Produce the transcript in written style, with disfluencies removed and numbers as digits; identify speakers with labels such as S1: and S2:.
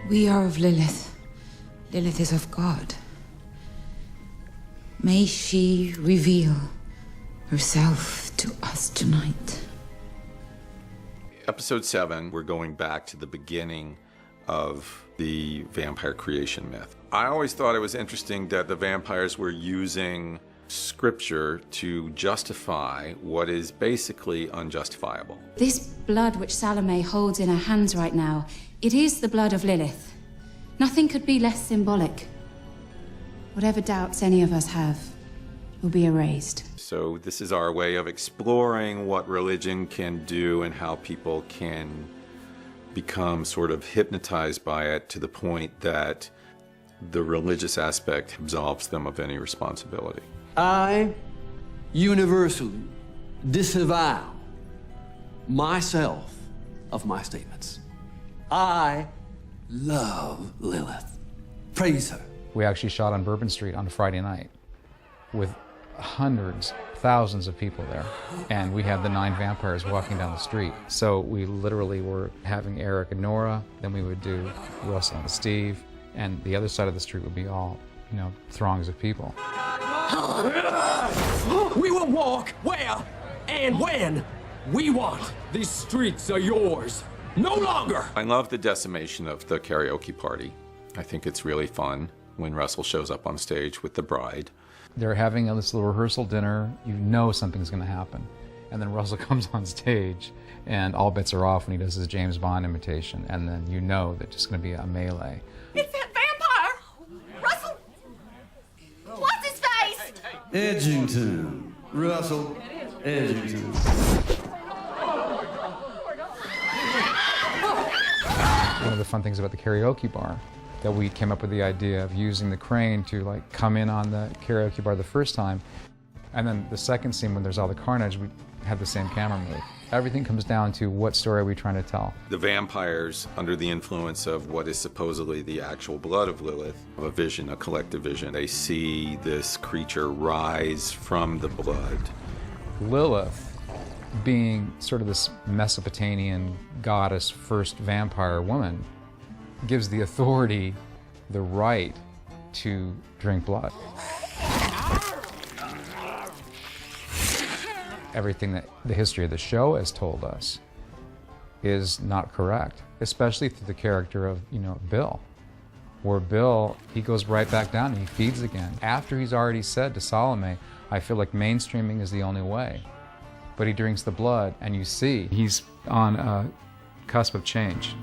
S1: We are of Lilith. Lilith is of God. May she reveal herself to us tonight.
S2: Episode 7, we're going back to the beginning of the vampire creation myth. I always thought it was interesting that the vampires were using scripture to justify what is basically unjustifiable.
S3: This blood which Salome holds in her hands right now, it is the blood of Lilith. Nothing could be less symbolic. Whatever doubts any of us have will be erased.
S2: So this is our way of exploring what religion can do and how people can become sort of hypnotized by it to the point that the religious aspect absolves them of any responsibility.
S4: I universally disavow myself of my statements. I love Lilith. Praise her.
S5: We actually shot on Bourbon Street on a Friday night with hundreds, thousands of people there. And we had the 9 vampires walking down the street. So we literally were having Eric and Nora, then we would do Russell and Steve, and the other side of the street would be all, throngs of people.
S6: We will walk where and when we want. These streets are yours. No longer!
S2: I love the decimation of the karaoke party. I think it's really fun when Russell shows up on stage with the bride.
S5: They're having this little rehearsal dinner. You know something's going to happen. And then Russell comes on stage, and all bets are off when he does his James Bond imitation. And then you know that it's going to be a melee.
S7: It's that vampire! Russell! What's his face?
S4: Edgington. Russell Edgington.
S5: One of the fun things about the karaoke bar, that we came up with the idea of using the crane to come in on the karaoke bar the first time. And then the second scene when there's all the carnage, we have the same camera move. Everything comes down to what story are we trying to tell.
S2: The vampires, under the influence of what is supposedly the actual blood of Lilith, a vision, a collective vision, they see this creature rise from the blood.
S5: Lilith, being sort of this Mesopotamian goddess, first vampire woman, gives the authority, the right to drink blood. Everything that the history of the show has told us is not correct, especially through the character of, Bill, where Bill, he goes right back down and he feeds again. After he's already said to Salome, I feel like mainstreaming is the only way. But he drinks the blood and you see he's on a cusp of change.